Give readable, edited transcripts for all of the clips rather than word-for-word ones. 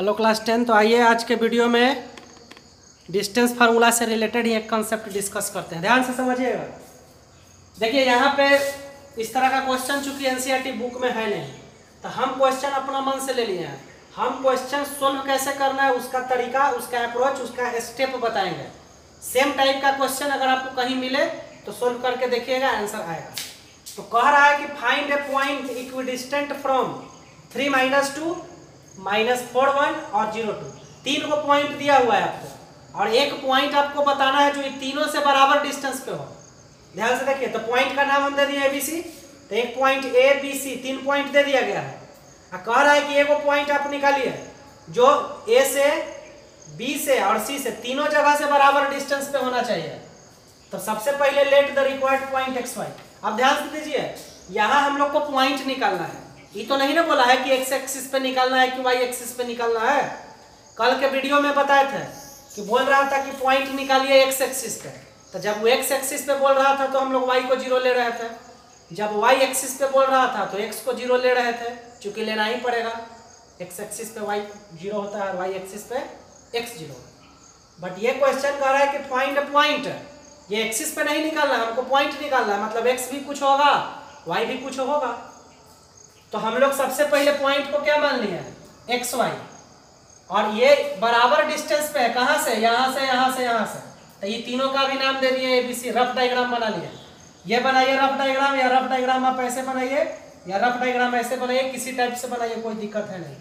Hello class 10। तो आइए आज के वीडियो में डिस्टेंस फार्मूला से रिलेटेड ही एक कॉन्सेप्ट डिस्कस करते हैं। ध्यान से समझिएगा। देखिए यहाँ पे इस तरह का क्वेश्चन चूंकि एनसीईआरटी बुक में है नहीं, तो हम क्वेश्चन अपना मन से ले लिए हैं। हम क्वेश्चन सोल्व कैसे करना है, उसका तरीका, उसका अप्रोच, उसका स्टेप बताएंगे। सेम टाइप का क्वेश्चन अगर आपको कहीं मिले तो सोल्व करके देखिएगा, आंसर आएगा। तो कह रहा है कि find A point equidistant from 3 - 2 -4 1 और 0 2। 3 को पॉइंट दिया हुआ है आपको, और एक पॉइंट आपको बताना है जो ये तीनों से बराबर डिस्टेंस पे हो। ध्यान से देखिए। तो पॉइंट का नाम हम दे दिए ABC। तो एक पॉइंट ABC, 3 पॉइंट दे दिया गया है। कह रहा है कि एक पॉइंट आप निकालिए जो A से, B से और C से तीनों जगह से बराबर डिस्टेंस पे होना चाहिए। तो सबसे पहले let the required point XY। अब ध्यान से दीजिए, यहाँ हम लोग को पॉइंट निकालना है। ये तो नहीं ना बोला है कि x एक्सिस पे निकालना है कि y एक्सिस पे निकालना है। कल के वीडियो में बताए थे कि बोल रहा था कि पॉइंट निकालिए x एक्सिस पे। तो जब वो x एक्सिस पे बोल रहा था तो हम लोग y को 0 ले रहे थे। जब y एक्सिस पे बोल रहा था तो x को 0 ले रहे थे, क्योंकि लेना ही पड़ेगा। x एक्सिस पे y 0 होता है और y एक्सिस पे x 0। बट ये क्वेश्चन कह रहा है कि फाइंड अ पॉइंट। ये एक्सिस पे नहीं निकालना, हमको पॉइंट निकालना है। मतलब x भी कुछ होगा, y भी कुछ होगा। तो हम लोग सबसे पहले पॉइंट को क्या मान लिया, XY, और ये बराबर डिस्टेंस पे है। कहां से? यहां से, यहां से, यहां से। तो ये तीनों का भी नाम दे दिए ABC। रफ डायग्राम बना लिया। ये बनाइए रफ डायग्राम, या रफ डायग्राम आप ऐसे बनाइए, या रफ डायग्राम ऐसे बनाइए, किसी टाइप से बनाइए, कोई दिक्कत है नहीं।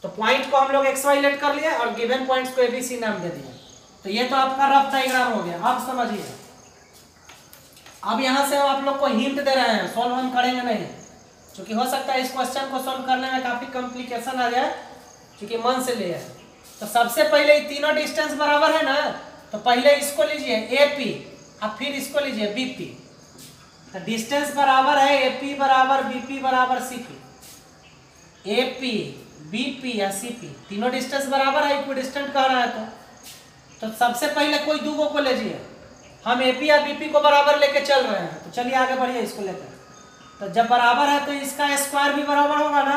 तो पॉइंट को हम लोग XY लेट कर लिया और गिवन पॉइंट्स को ABC नाम दे दिया। तो ये तो आपका रफ डायग्राम हो गया। अब समझिए, अब यहां से हम आप लोग को हिंट दे रहे हैं, सॉल्व हम करेंगे नहीं, क्योंकि हो सकता है इस क्वेश्चन को सॉल्व करने में काफी कॉम्प्लिकेशन आ जाए, क्योंकि मन से ले है। तो सबसे पहले तीनों डिस्टेंस बराबर है ना, तो पहले इसको लीजिए AP, अब फिर इसको लीजिए BP। तो डिस्टेंस बराबर है AP बराबर BP बराबर CP। AP, BP या CP तीनों डिस्टेंस बराबर है, इक्विडिस्टेंट कह रहा है। तो सबसे पहले कोई दूगो को लीजिए। हम AP या BP को बराबर लेके चल रहे हैं, तो चलिए आगे बढ़िए इसको लेकर। तो जब बराबर है तो इसका स्क्वायर भी बराबर होगा ना।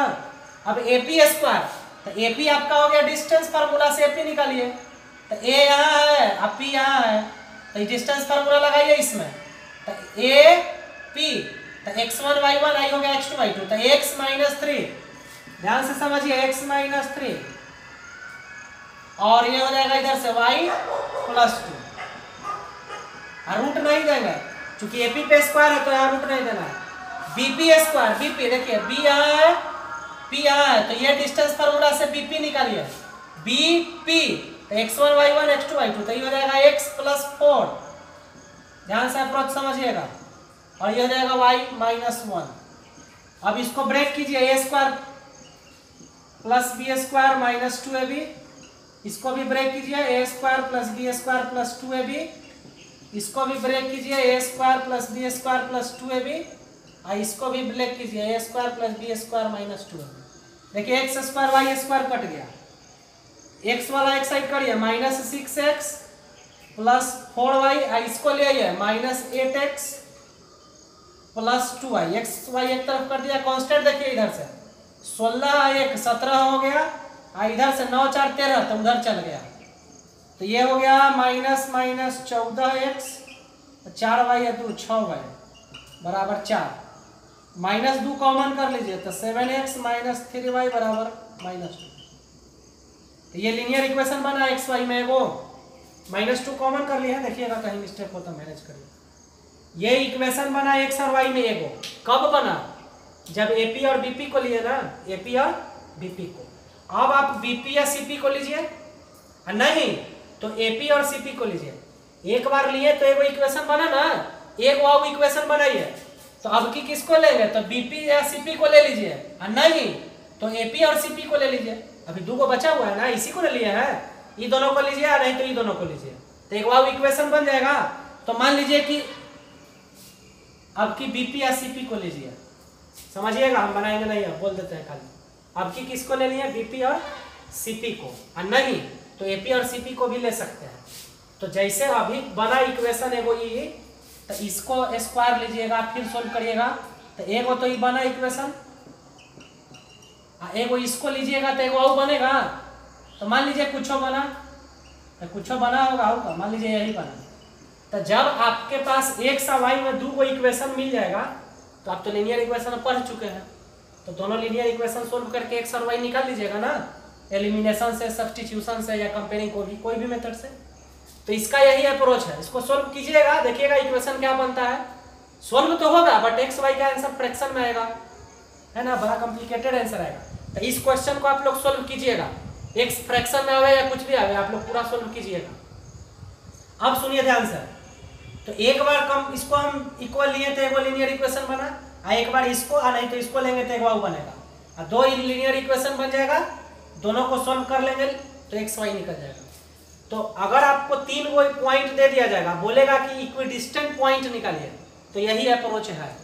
अब AP स्क्वायर, तो AP आपका हो गया डिस्टेंस फार्मूला से AP निकालिए। तो A यहाँ है, अब P यहाँ है, तो डिस्टेंस फार्मूला लगाइए इसमें। तो AP, तो x1 y1 आई हो गया x2 y2, तो x - 3। ध्यान से समझिए, x - 3, और ये हो जाएगा इधर से y + 2। रूट नहीं देंगे, क्योंकि AP पे स्क्वायर है तो यहाँ रूट नहीं देना है। BP स्क्वायर, BP देखिए, B यहाँ है, P यहाँ है, तो ये डिस्टेंस फार्मूला से BP निकालिए। BP, तो x1 y1 x2 y2, तो ये हो जाएगा x + 4। ध्यान से अप्रोच समझिएगा। और ये हो जाएगा y - 1। अब इसको ब्रेक कीजिए, a² + b² - 2ab। इसको भी ब्रेक कीजिए, a² + b² + 2ab। इसको भी ब्रेक कीजिए, a² + b² + 2ab। इसको भी ब्रेक कीजिए, a² + b² - 2। देखिए x² y² कट गया, x वाला एक साइड करिए, -6x + 4y। इसको ले आइए, -8x + 2y। x y एक तरफ कर दिया, कांस्टेंट देखिए इधर से 16 1 17 हो गया, इधर से 9 4 13, तो उधर चल गया। तो ये हो गया -14x, 4y 2 6y बराबर 4। -2 कॉमन कर लीजिए, तो 7x - 3y बराबर -2। तो ये लीनियर इक्वेशन बना XY में। वो -2 कॉमन कर लिया, देखिएगा कहीं मिस्टेक हो तो मैनेज करिए। ये इक्वेशन बना x और y में एगो। कब बना? जब AP और BP को लिए ना, AP और BP को। अब आप BP या CP को लीजिए, नहीं तो AP और CP को लीजिए। एक बार लिए तो एगो इक्वेशन बना ना, एक वो इक्वेशन बनाइए। तो अब की किसको लेंगे? तो BP या CP को ले लीजिए, नहीं तो AP और CP को ले लीजिए। अभी 2 को बचा हुआ है ना, इसी को ले लिए है। ये दोनों को लीजिए, नहीं तो ये दोनों को लीजिए, तो एक वो इक्वेशन बन जाएगा। तो मान लीजिए कि अब की BP या CP को लीजिए। समझिएगा, हम बनाएंगे नहीं, अब बोल देते हैं खाली। अब की किसको ले लिए? BP और CP को, नहीं तो AP और CP को भी ले सकते हैं। तो जैसे अभी बना इक्वेशन एगो ये, तो इसको स्क्वायर लीजिएगा, फिर सोल्व करिएगा। तो एगो तो ये बना इक्वेशन, एगो इसको लीजिएगा तो एगो और बनेगा। तो मान लीजिए कुछ बना, तो कुछ बना होगा, मान लीजिए यही बना। तो जब आपके पास x और y में 2 को इक्वेशन मिल जाएगा, तो आप तो लीनियर इक्वेशन पढ़ चुके हैं, तो दोनों लीनियर इक्वेशन सोल्व करके x और y निकाल लीजिएगा ना, एलिमिनेशन से, सब्स्टिट्यूशन से, या कंपेयरिंग कोई भी मेथड से। तो इसका यही अप्रोच है, इसको सोल्व कीजिएगा, देखिएगा इक्वेशन क्या बनता है। सोल्व तो होगा बट एक्स वाई का आंसर फ्रैक्शन में आएगा, है ना, बड़ा कॉम्प्लिकेटेड आंसर आएगा। तो इस क्वेश्चन को आप लोग सोल्व कीजिएगा, एक्स फ्रैक्शन में आवे या कुछ भी आवे, आप लोग पूरा सोल्व कीजिएगा। अब सुनिए ध्यान से, तो एक बार इसको हम इक्वल लिए थे, एगो लीनियर इक्वेशन बना, और एक बार इसको, नहीं तो इसको लेंगे तो एक वो बनेगा, और 2 लीनियर इक्वेशन बन जाएगा, दोनों को सोल्व कर लेंगे तो एक्स वाई निकल जाएगा। तो अगर आपको 3 को पॉइंट दे दिया जाएगा, बोलेगा कि इक्विडिस्टेंट पॉइंट निकालिए, तो यही अप्रोच है।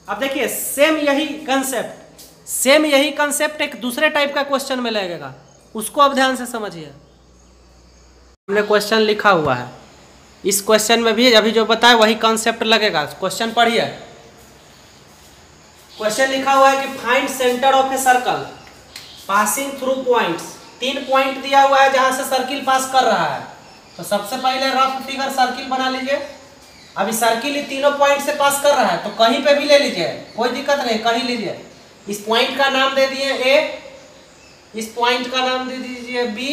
अब देखिए सेम यही कंसेप्ट एक दूसरे टाइप का क्वेश्चन में लगेगा, उसको अब ध्यान से समझिए। हमने क्वेश्चन लिखा हुआ है, इस क्वेश्चन में भी अभी जो बताया वही कंसेप्ट लगेगा। क्वेश्चन पढ़िए, क्वेश्चन लिखा हुआ है कि find centre of a circle passing through points. 3 point दिया हुआ है जहां से सर्किल पास कर रहा है। तो सबसे पहले रफ फिगर सर्किल बना लीजिए। अभी सर्किल ही तीनों पॉइंट से पास कर रहा है, तो कहीं पे भी ले लीजिए, कोई दिक्कत नहीं, कहीं लीजिए। इस पॉइंट का नाम दे दिए ए, इस पॉइंट का नाम दे दीजिए बी,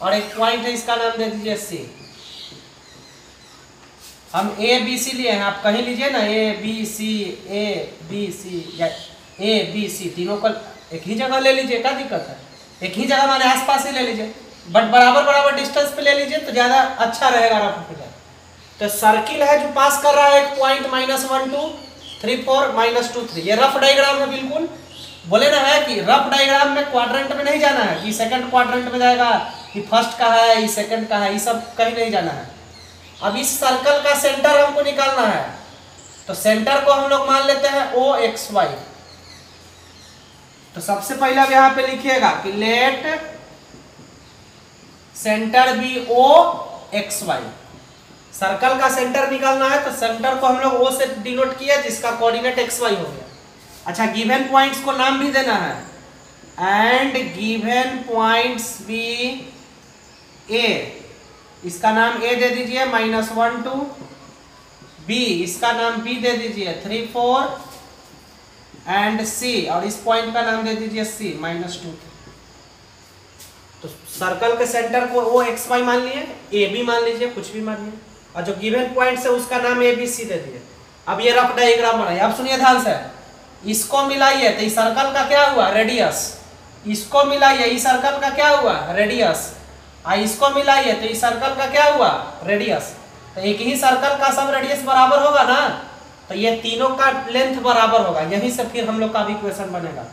और एक पॉइंट है इसका नाम दे दीजिए सी। हम ए बी सी लिए हैं, आप कहीं लीजिए ना, A B C, A B C, या ए बी सी, तीनों को एक ही जगह ले लीजिए, क्या दिक्कत है, एक ही जगह माने आसपास ही ले लीजिए, बट बराबर डिस्टेंस पे ले लीजिए तो ज्यादा अच्छा रहेगा रफ फिगर। तो सर्किल है जो पास कर रहा है एक पॉइंट -1 2 3 4 -2 3, ये रफ डायग्राम है बिल्कुल। बोले ना है कि रफ डायग्राम में क्वाड्रेंट में नहीं जाना है कि सेकंड क्वाड्रेंट में जाएगा, कि फर्स्ट का है, ये सेकंड का है, ये सब कहीं नहीं जाना है। अब इस सर्कल का सेंटर हमको निकालना है, तो सेंटर को हम लोग मान लेते हैं OXY। तो सबसे पहले अब यहाँ पे लिखिएगा कि let centre be OXY। Circle का सेंटर निकालना है, तो सेंटर को हम लोग O से डिनोट किया, जिसका कोऑर्डिनेट XY हो गया। अच्छा, गिवन पॉइंट्स को नाम भी देना है, and given points be A, इसका नाम A दे दीजिए -1 2, B इसका नाम B दे दीजिए 3 4, एंड C, और इस पॉइंट का नाम दे दीजिए C -2। तो सर्कल के सेंटर को OXY मान लिए, AB मान लीजिए, कुछ भी मान लीजिए, और जो गिवन पॉइंट है उसका नाम ABC दे दिए। अब ये रफ डायग्राम बनाइए। अब सुनिए ध्यान से, इसको मिलाइए तो इस सर्कल का क्या हुआ, रेडियस। इसको मिलाइए, इस सर्कल का क्या हुआ, रेडियस। इसको मिलाइए तो इस सर्कल का क्या हुआ, रेडियस। तो एक ही सर्कल का सब रेडियस बराबर होगा ना, तो ये तीनों का लेंथ बराबर होगा। यहीं से फिर हम लोग का भी इक्वेशन बनेगा।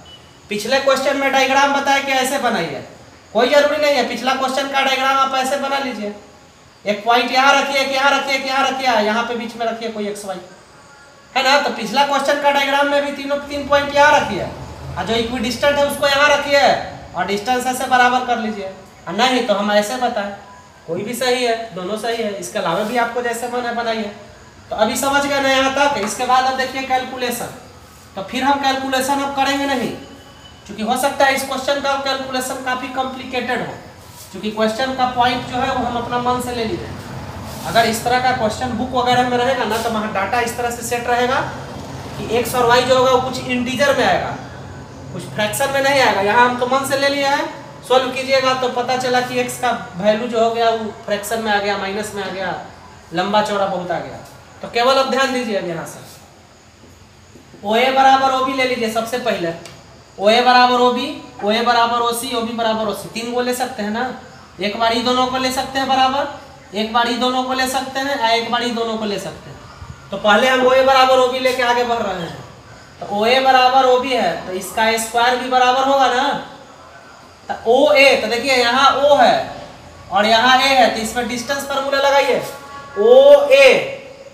पिछले क्वेश्चन में डायग्राम बताया कि ऐसे बनाइए, कोई जरूरी नहीं है, पिछला क्वेश्चन का डायग्राम आप ऐसे बना लीजिए। एक पॉइंट यहाँ रखिए, यहाँ रखिए, यहाँ रखिए, यहाँ पे बीच में रखिए कोई XY, है ना। तो पिछला क्वेश्चन का डायग्राम में भी 3 पॉइंट यहाँ रखिए, और जो इक्विडिस्टेंट है उसको यहाँ रखिए, और डिस्टेंस ऐसे बराबर कर लीजिए। और नहीं तो हम ऐसे बताएं, कोई भी सही है, दोनों सही है, इसके अलावा भी आपको जैसे मन है बनाइए। तो अभी समझ गए ना यहाँ तक। इसके बाद अब देखिए कैलकुलेशन। तो फिर हम कैलकुलेशन अब करेंगे नहीं, क्योंकि हो सकता है इस क्वेश्चन का कैलकुलेशन काफ़ी कॉम्प्लिकेटेड हो, क्योंकि क्वेश्चन का पॉइंट जो है वो हम अपना मन से ले लीजिए। अगर इस तरह का क्वेश्चन बुक वगैरह में रहेगा ना, तो वहाँ डाटा इस तरह से सेट रहेगा कि एक्स और वाई जो होगा वो कुछ इंटीजर में आएगा, कुछ फ्रैक्शन में नहीं आएगा। यहाँ हम तो मन से ले लिया है, सोल्व कीजिएगा तो पता चला कि एक्स का वैल्यू जो हो गया वो फ्रैक्शन में आ गया, माइनस में आ गया, लंबा चौड़ा बहुत आ गया। तो केवल अब ध्यान दीजिए, अब यहाँ से OA बराबर OB ले लीजिए। सबसे पहले OA बराबर OB, OA बराबर OC, OB बराबर OC, 3 को ले सकते हैं ना। एक बार ही दोनों को ले सकते हैं बराबर, एक बार ही दोनों को ले सकते हैं, एक बार ही दोनों को ले सकते हैं। तो पहले हम OA बराबर OB लेके आगे बढ़ रहे हैं। तो OA बराबर OB है, तो इसका स्क्वायर भी बराबर होगा ना। तो OA, तो देखिए यहाँ O है और यहाँ A है, तो इसमें डिस्टेंस फार्मूला लगाइए। OA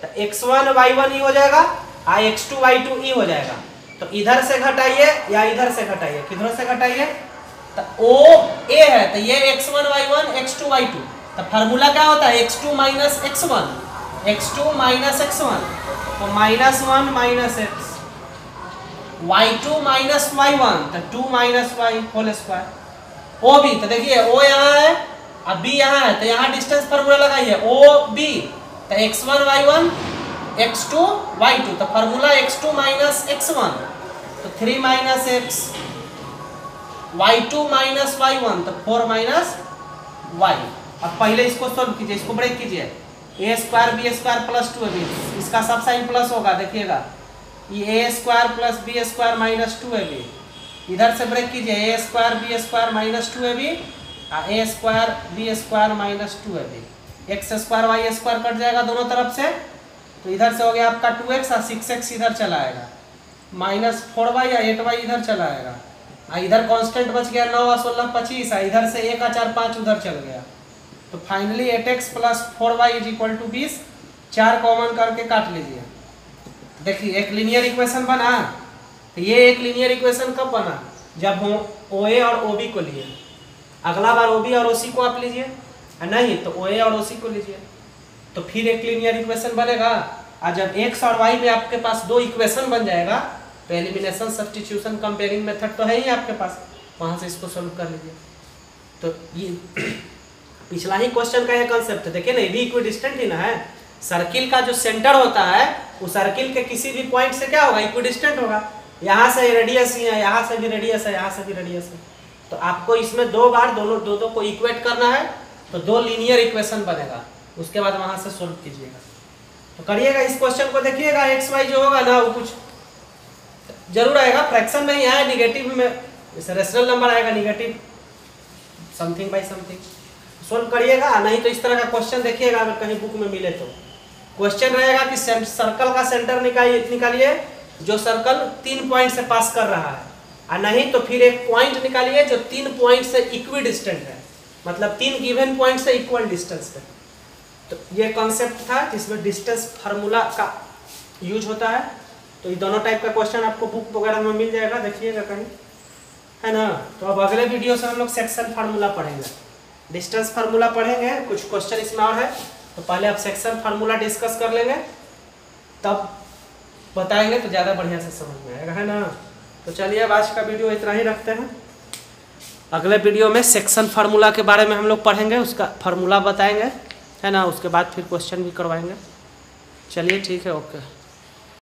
तो x1 y1 e हो जाएगा, x2 y2 e हो जाएगा। तो इधर से घटाइए या इधर से घटाइए, किधर से घटाइए। तो OA है, तो ये x1 y1 x2 y2। तो फार्मूला क्या होता है, x2 minus x1, x2 minus x1, तो -1 minus x, y2 minus y1, तो 2 minus y whole square. O B, तो देखिए ओ यहाँ है और बी यहाँ है, तो यहाँ डिस्टेंस फार्मूला लगाइए ओ बी, तो x1 y1 x2 y2, तो फार्मूला x2 माइनस x1 तो 3 minus x, y2 minus y1 तो 4 माइनस y। अब पहले इसको सोल्व कीजिए, इसको ब्रेक कीजिए, a square b square plus 2ab, इसका सब साइन प्लस होगा, देखिएगा ये a square plus b square minus 2ab, इधर से ब्रेक कीजिए a square b square minus 2ab और a square b square minus 2ab, x square y square cut जाएगा दोनों तरफ से, तो इधर से हो गया आपका 2x और 6x इधर चला आएगा, माइनस 4y या 8y इधर चला आएगा, और इधर कांस्टेंट बच गया 9 और 16 25, और इधर से 1 और 4 5 उधर चल गया, तो finally 8x plus 4y is equal to 20, 4 common करके काट लीजिए। देखिए एक लीनियर इक्वेशन बना, तो ये एक लीनियर इक्वेशन कब बना, जब हम OA और OB को लिए, अगला बार OB और OC को आप लीजिए, नहीं तो OA और OC को लीजिए, तो फिर एक लीनियर इक्वेशन बनेगा, और जब x और y में आपके पास दो इक्वेशन बन जाएगा, तो एलिमिनेशन सब्स्टिट्यूशन कंपेयरिंग मेथड तो है ही आपके पास, वहाँ से इसको सोल्व कर लीजिए। तो ये पिछला ही क्वेश्चन का ये कंसेप्ट है, देखिए ना ये भी इक्विडिस्टेंट ही ना है, सर्किल का जो सेंटर होता है वो सर्किल के किसी भी पॉइंट से क्या होगा, इक्विडिस्टेंट होगा, यहाँ से रेडियस ही है, यहाँ से भी रेडियस है, यहाँ से भी रेडियस है, तो आपको इसमें दो बार दोनों दो को इक्वेट करना है, तो दो लीनियर इक्वेशन बनेगा, उसके बाद वहाँ से सोल्व कीजिएगा। तो करिएगा इस क्वेश्चन को, देखिएगा एक्स वाई जो होगा ना वो कुछ जरूर आएगा, फ्रैक्शन में ही आया, निगेटिव में जैसे रेशनल नंबर आएगा negative something by something, solve करिएगा। नहीं तो इस तरह का क्वेश्चन देखिएगा, अगर कहीं बुक में मिले तो क्वेश्चन रहेगा कि सर्कल का सेंटर निकालिए जो सर्कल 3 पॉइंट से पास कर रहा है, और नहीं तो फिर एक पॉइंट निकालिए जो 3 पॉइंट से इक्वी डिस्टेंट है, मतलब 3 गिवन पॉइंट से इक्वल डिस्टेंस पे। तो ये कॉन्सेप्ट था जिसमें डिस्टेंस फार्मूला का यूज होता है। तो ये दोनों टाइप का क्वेश्चन आपको बुक वगैरह में मिल जाएगा, देखिएगा कहीं, है ना। तो अब अगले वीडियो से हम लोग सेक्शन फार्मूला पढ़ेंगे, डिस्टेंस फार्मूला पढ़ेंगे, कुछ क्वेश्चन इसमें और है, तो पहले आप सेक्शन फार्मूला डिस्कस कर लेंगे, तब बताएंगे तो ज़्यादा बढ़िया से समझ में आएगा, है ना। तो चलिए अब आज का वीडियो इतना ही रखते हैं, अगले वीडियो में सेक्शन फार्मूला के बारे में हम लोग पढ़ेंगे, उसका फार्मूला बताएंगे, है ना, उसके बाद फिर क्वेश्चन भी करवाएंगे। चलिए ठीक है, ओके।